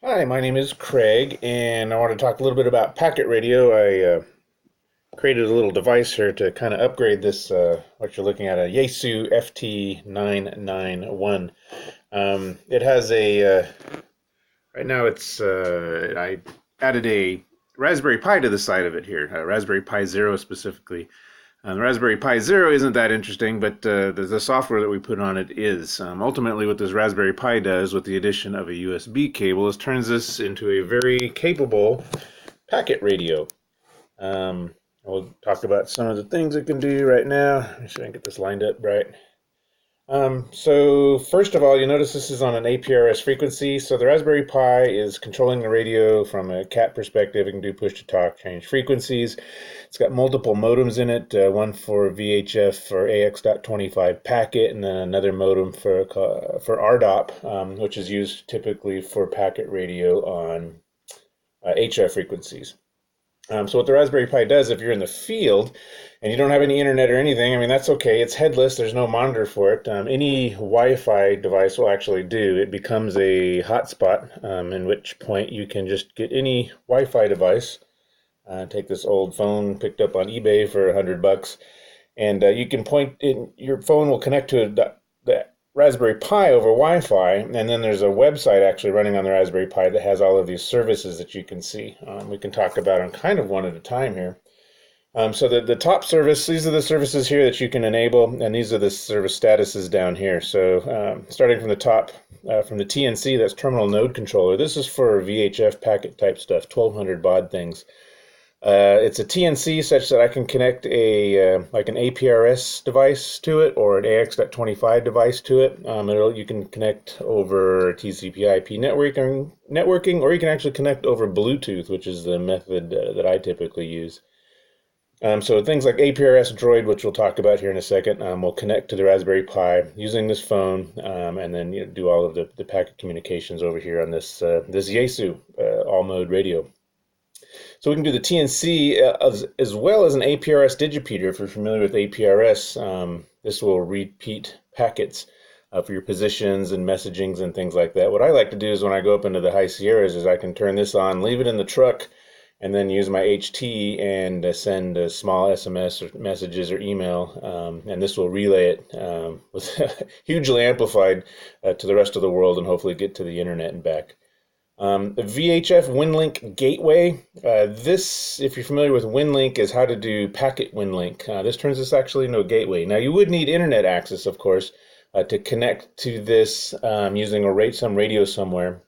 Hi, my name is Craig, and I want to talk a little bit about packet radio. I created a little device here to kind of upgrade this, what you're looking at, a Yaesu FT991. It has right now I added a Raspberry Pi to the side of it here, Raspberry Pi Zero specifically. The Raspberry Pi Zero isn't that interesting, but the software that we put on it is. Ultimately, what this Raspberry Pi does with the addition of a USB cable is turns this into a very capable packet radio. We'll talk about some of the things it can do right now. Make sure I can get this lined up right. So first of all, you notice this is on an APRS frequency. So the Raspberry Pi is controlling the radio from a cat perspective. It can do push to talk, change frequencies. It's got multiple modems in it, one for VHF or AX.25 packet, and then another modem for RDOP, which is used typically for packet radio on HF frequencies. So what the Raspberry Pi does, if you're in the field and you don't have any internet or anything, I mean, that's okay. It's headless. There's no monitor for it. Any Wi-Fi device will actually do. It becomes a hotspot, in which point you can just get any Wi-Fi device. Take this old phone picked up on eBay for $100, and you can point in. Your phone will connect to the Raspberry Pi over Wi-Fi, and then there's a website actually running on the Raspberry Pi that has all of these services that you can see. We can talk about them kind of one at a time here. So the top service, these are the services here that you can enable, and these are the service statuses down here. So starting from the top, from the TNC, that's Terminal Node Controller. This is for VHF packet type stuff, 1200 baud things. It's a TNC such that I can connect like an APRS device to it or an AX.25 device to it. You can connect over TCP/IP networking, or you can actually connect over Bluetooth, which is the method that I typically use. So things like APRS Droid, which we'll talk about here in a second, will connect to the Raspberry Pi using this phone, and then do all of the packet communications over here on this Yaesu all mode radio. So we can do the TNC as well as an APRS digipeater. If you're familiar with APRS, this will repeat packets for your positions and messagings and things like that. What I like to do is when I go up into the high Sierras is I can turn this on, leave it in the truck, and then use my HT and send a small SMS or messages or email, and this will relay it with hugely amplified to the rest of the world and hopefully get to the internet and back. The VHF WinLink gateway. This, if you're familiar with WinLink, is how to do packet WinLink. This turns this actually into a gateway. Now, you would need internet access, of course, to connect to this using some radio somewhere.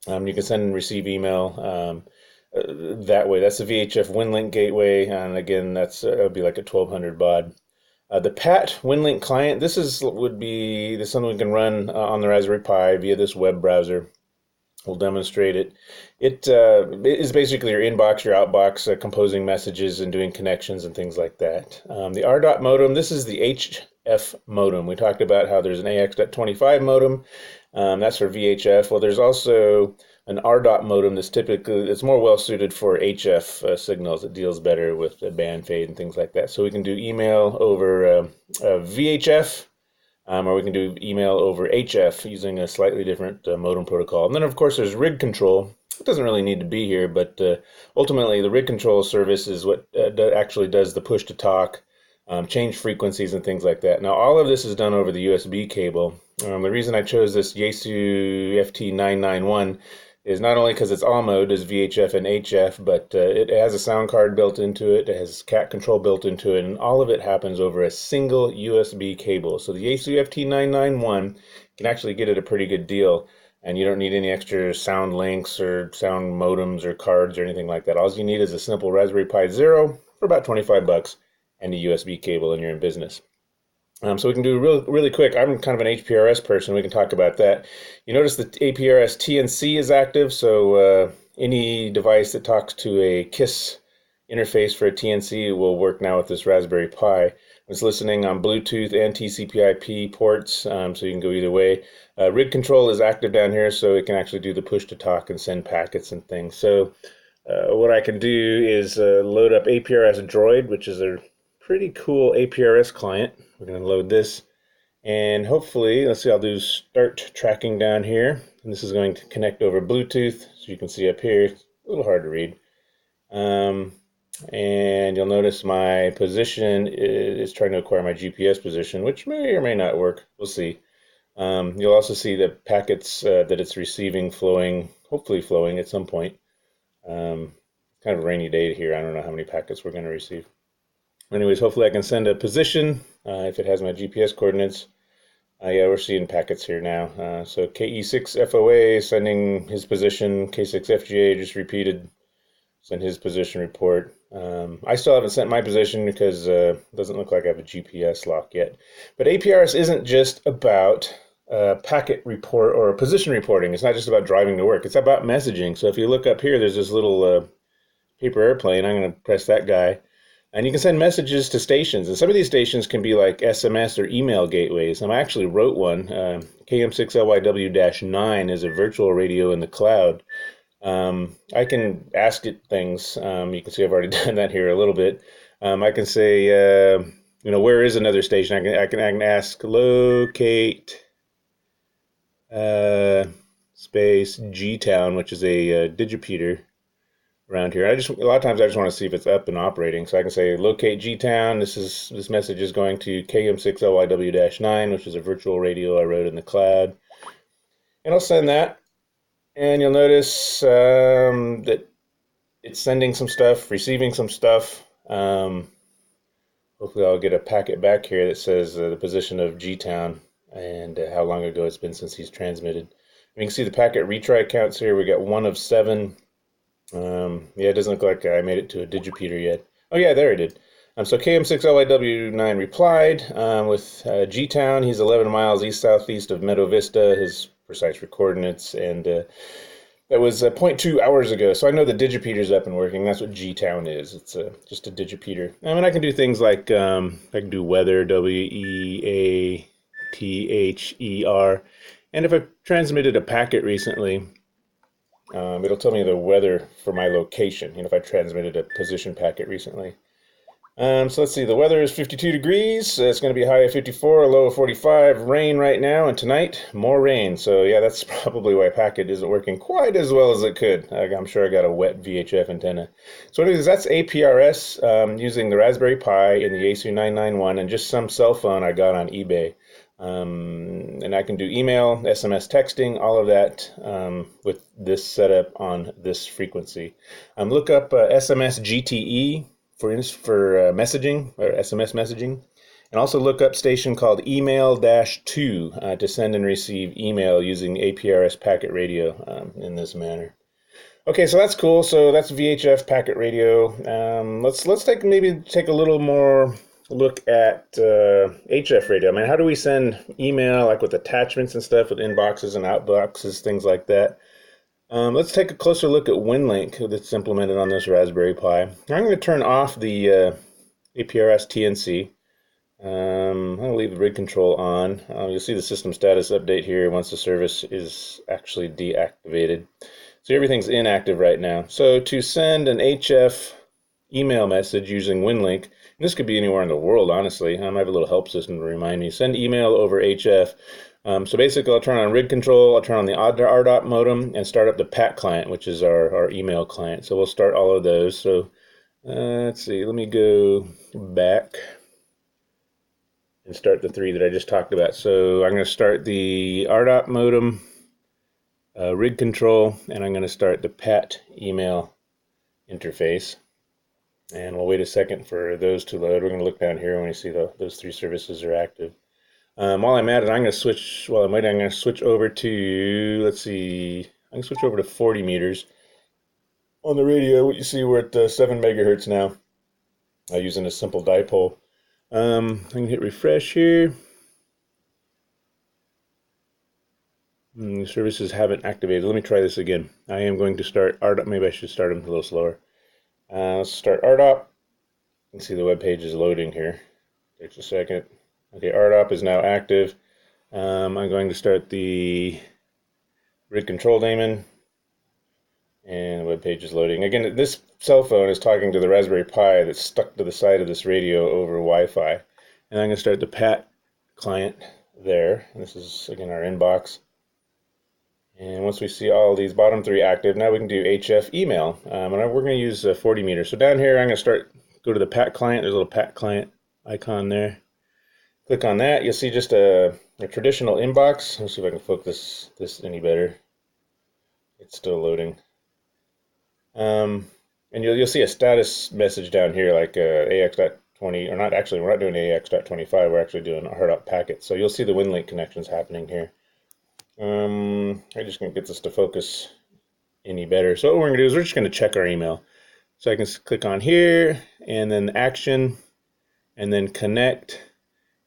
You can send and receive email that way. That's the VHF WinLink gateway, and again, that would be like a 1200 baud. The PAT WinLink client. Would be something we can run on the Raspberry Pi via this web browser. We'll demonstrate it. It is basically your inbox, your outbox, composing messages and doing connections and things like that. The RDOT modem, this is the HF modem. We talked about how there's an AX.25 modem. That's for VHF. Well, there's also an RDOT modem it's more well suited for HF signals. It deals better with the band fade and things like that. So we can do email over VHF. Or we can do email over HF using a slightly different modem protocol. And then, of course, there's rig control. It doesn't really need to be here, but ultimately the rig control service is what actually does the push to talk, change frequencies and things like that. Now, all of this is done over the USB cable. The reason I chose this Yaesu FT991 is not only because it's all mode as VHF and HF, but it has a sound card built into it. It has cat control built into it, and all of it happens over a single USB cable. So the Yaesu FT991 can actually get it a pretty good deal, and you don't need any extra sound links or sound modems or cards or anything like that. All you need is a simple Raspberry Pi Zero for about $25 and a USB cable, and you're in business. So we can do really quick. I'm kind of an APRS person. We can talk about that. You notice the APRS TNC is active, so any device that talks to a KISS interface for a TNC will work now with this Raspberry Pi. It's listening on Bluetooth and TCP/IP ports, so you can go either way. Rig control is active down here, so it can actually do the push to talk and send packets and things. So what I can do is load up APRS Droid, which is a pretty cool APRS client. We're going to load this, And hopefully, let's see, I'll do start tracking down here. And this is going to connect over Bluetooth. So you can see up here, it's a little hard to read. And you'll notice my position is trying to acquire my GPS position, which may or may not work. We'll see. You'll also see the packets that it's receiving flowing, hopefully flowing at some point. Kind of a rainy day here. I don't know how many packets we're going to receive. Anyways, hopefully I can send a position if it has my GPS coordinates. Yeah, we're seeing packets here now. So KE6FOA sending his position. K6FGA just repeated, sent his position report. I still haven't sent my position because it doesn't look like I have a GPS lock yet. But APRS isn't just about packet report or position reporting. It's not just about driving to work. It's about messaging. So if you look up here, there's this little paper airplane. I'm going to press that guy. And you can send messages to stations. And some of these stations can be like SMS or email gateways. I actually wrote one. KM6LYW-9 is a virtual radio in the cloud. I can ask it things. You can see I've already done that here a little bit. I can say, where is another station? I can ask locate space G-Town, which is a digipeater around here. A lot of times I just want to see if it's up and operating. So I can say locate G-Town. This message is going to KM6LYW-9, which is a virtual radio I wrote in the cloud. And I'll send that. And you'll notice that it's sending some stuff, receiving some stuff. Hopefully I'll get a packet back here that says the position of G-Town and how long ago it's been since he's transmitted. You can see the packet retry counts here. We got 1 of 7. Yeah, it doesn't look like I made it to a digipeater yet. Oh yeah, there it did. So KM6LYW-9 replied with G-Town. He's 11 miles east-southeast of Meadow Vista, his precise coordinates, and that was 0.2 hours ago. So I know the digipeater's up and working. That's what G-Town is. It's just a digipeater. I mean, I can do things like I can do weather, WEATHER, and if I've transmitted a packet recently, it'll tell me the weather for my location, if I transmitted a position packet recently. So let's see, the weather is 52 degrees. It's going to be a high of 54, a low of 45, rain right now, and tonight, more rain. So yeah, that's probably why packet isn't working quite as well as it could. I'm sure I got a wet VHF antenna. So anyways, that's APRS using the Raspberry Pi and the ASU991 and just some cell phone I got on eBay. And I can do email, SMS texting, all of that with this setup on this frequency. Look up SMS GTE for messaging or SMS messaging, and also look up station called email-2 to send and receive email using APRS packet radio in this manner. Okay, so that's cool. So that's VHF packet radio. Let's take a little more look at HF radio. I mean, how do we send email like with attachments and stuff with inboxes and outboxes, things like that? Let's take a closer look at WinLink that's implemented on this Raspberry Pi. I'm going to turn off the APRS TNC. I'm going to leave the rig control on. You'll see the system status update here once the service is actually deactivated. So everything's inactive right now. So to send an HF email message using WinLink, and this could be anywhere in the world, honestly. I have a little help system to remind me. Send email over HF. So basically, I'll turn on rig control, I'll turn on the RDOT modem, and start up the PAT client, which is our email client. So we'll start all of those. So let's see, let me go back and start the 3 that I just talked about. So I'm going to start the RDOT modem, rig control, and I'm going to start the PAT email interface. And we'll wait a second for those to load. We're going to look down here when we see those 3 services are active. While I'm at it, I'm going to switch, while I'm waiting, I'm going to switch over to, let's see, I'm going to switch over to 40 meters. On the radio, what you see, we're at 7 megahertz now, using a simple dipole. I can hit refresh here. Services haven't activated. Let me try this again. I am going to start RDOT. Maybe I should start them a little slower. Let's start RDOT. You can see the web page is loading here. Takes a second. Okay, RDOT is now active. I'm going to start the rig control daemon, and the web page is loading. Again, this cell phone is talking to the Raspberry Pi that's stuck to the side of this radio over Wi-Fi. And I'm going to start the PAT client. there. This is, again, our inbox. And once we see all these bottom three active, now we can do HF email. And we're going to use 40 meters. So down here, I'm going to go to the PAT client. There's a little PAT client icon there. Click on that. You'll see just a traditional inbox. Let's see if I can focus this any better. It's still loading. And you'll see a status message down here like AX.20, or not actually, we're not doing AX.25, we're actually doing a hard-up packet. So you'll see the WinLink connections happening here. I'm just going to get this to focus any better. So what we're going to do is we're just going to check our email. So I can click on here, and then action, and then connect,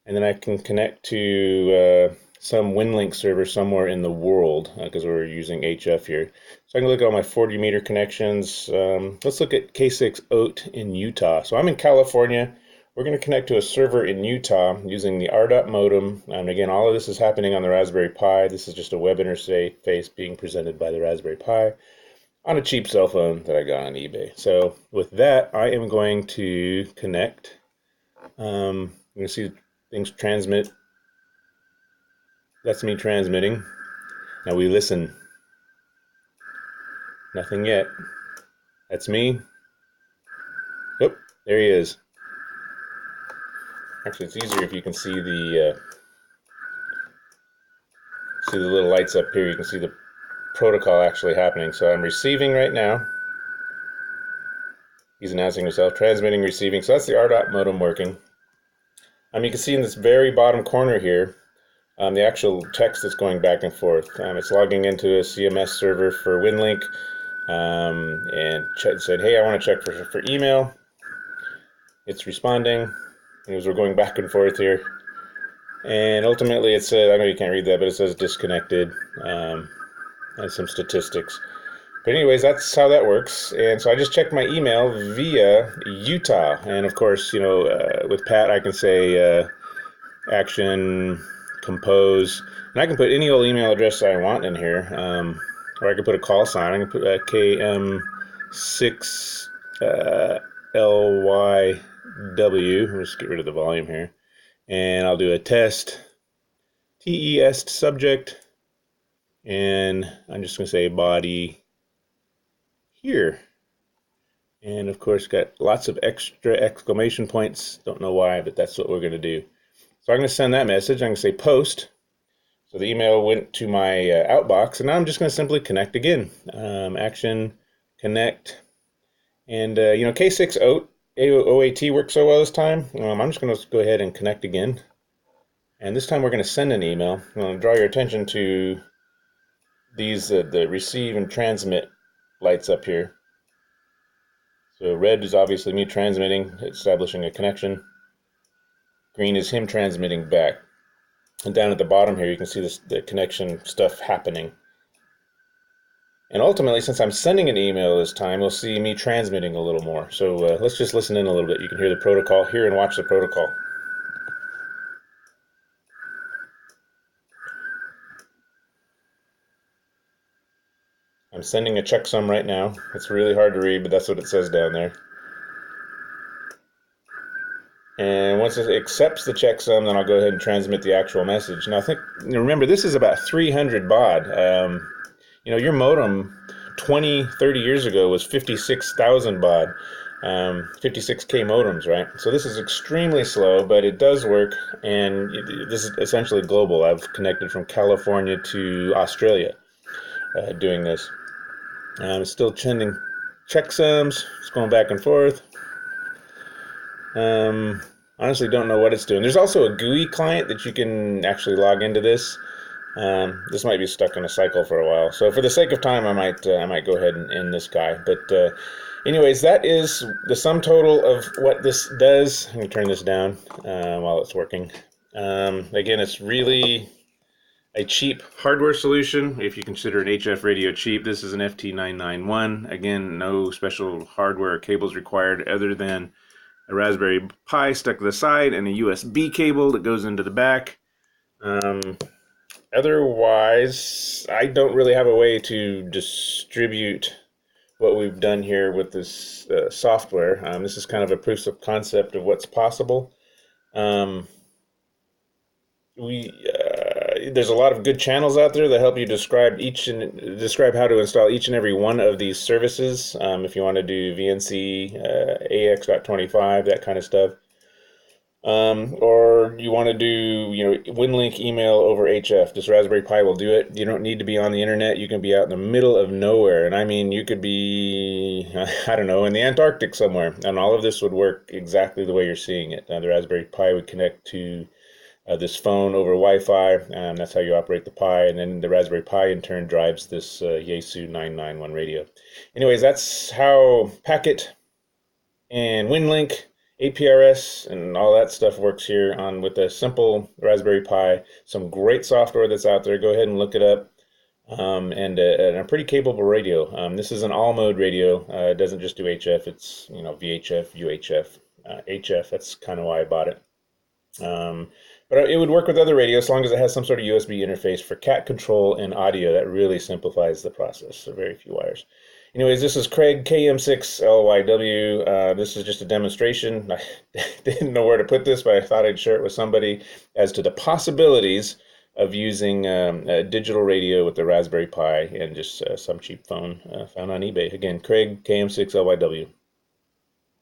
and then I can connect to some WinLink server somewhere in the world because we're using HF here. So I can look at all my 40 meter connections. Let's look at K6 OAT in Utah. So I'm in California. We're going to connect to a server in Utah using the RDOT modem. And again, all of this is happening on the Raspberry Pi. This is just a web interface being presented by the Raspberry Pi on a cheap cell phone that I got on eBay. So with that, I am going to connect. You can see things transmit. That's me transmitting. Now we listen. Nothing yet. That's me. Oh, there he is. Actually, it's easier if you can see the little lights up here. You can see the protocol actually happening. So I'm receiving right now. He's announcing himself, transmitting, receiving. So that's the RDOT modem working. You can see in this very bottom corner here, the actual text that's going back and forth. It's logging into a CMS server for WinLink, and said, hey, I want to check for email. It's responding as we're going back and forth here. And ultimately it said, I know you can't read that, but it says disconnected, and some statistics. But anyways, that's how that works. And so I just checked my email via Utah. And of course, with Pat, I can say action, compose, and I can put any old email address I want in here. Or I can put a call sign. I can put KM6LYW. Let's just get rid of the volume here. And I'll do a test, TEST subject, and I'm just going to say body here. And of course, got lots of extra exclamation points. Don't know why, but that's what we're going to do. So I'm going to send that message. I'm going to say post. So the email went to my outbox, and now I'm just going to simply connect again. Action, connect, and K6 OAT worked so well this time. I'm just going to go ahead and connect again. And this time we're going to send an email. I'm going to draw your attention to these, the receive and transmit lights up here. So red is obviously me transmitting, establishing a connection. Green is him transmitting back. And down at the bottom here, you can see the connection stuff happening. And ultimately, since I'm sending an email this time, you'll see me transmitting a little more. So let's just listen in a little bit. You can hear the protocol, hear and watch the protocol. I'm sending a checksum right now. It's really hard to read, but that's what it says down there. And once it accepts the checksum, then I'll go ahead and transmit the actual message. Now, remember, this is about 300 baud. Your modem 20, 30 years ago was 56,000 baud. 56K modems, right? So this is extremely slow, but it does work, and this is essentially global. I've connected from California to Australia doing this. It's still sending checksums. It's going back and forth. Honestly don't know what it's doing. There's also a GUI client that you can actually log into this. This might be stuck in a cycle for a while. So for the sake of time, I might go ahead and end this guy. But anyways, that is the sum total of what this does. I'm going to turn this down while it's working. Again, it's really a cheap hardware solution if you consider an HF radio cheap. This is an FT991. Again, no special hardware or cables required other than a Raspberry Pi stuck to the side and a USB cable that goes into the back. Otherwise, I don't really have a way to distribute what we've done here with this software. This is kind of a proof of concept of what's possible. there's a lot of good channels out there that help you describe how to install each and every one of these services. If you want to do VNC, AX.25, that kind of stuff. Or you want to do, WinLink email over HF. This Raspberry Pi will do it. You don't need to be on the internet. You can be out in the middle of nowhere. And I mean, you could be, I don't know, in the Antarctic somewhere. And all of this would work exactly the way you're seeing it. The Raspberry Pi would connect to this phone over Wi-Fi, and that's how you operate the Pi. And then the Raspberry Pi in turn drives this Yaesu 991 radio. Anyways, that's how Packet and WinLink, APRS, and all that stuff works here on with a simple Raspberry Pi. Some great software that's out there. Go ahead and look it up. And a pretty capable radio. This is an all-mode radio. It doesn't just do HF. It's VHF, UHF, HF. That's kind of why I bought it. But it would work with other radios as long as it has some sort of USB interface for cat control and audio. That really simplifies the process. So very few wires. Anyways, this is Craig, KM6LYW. This is just a demonstration. I didn't know where to put this, but I thought I'd share it with somebody as to the possibilities of using a digital radio with the Raspberry Pi and just some cheap phone found on eBay. Again, Craig, KM6LYW.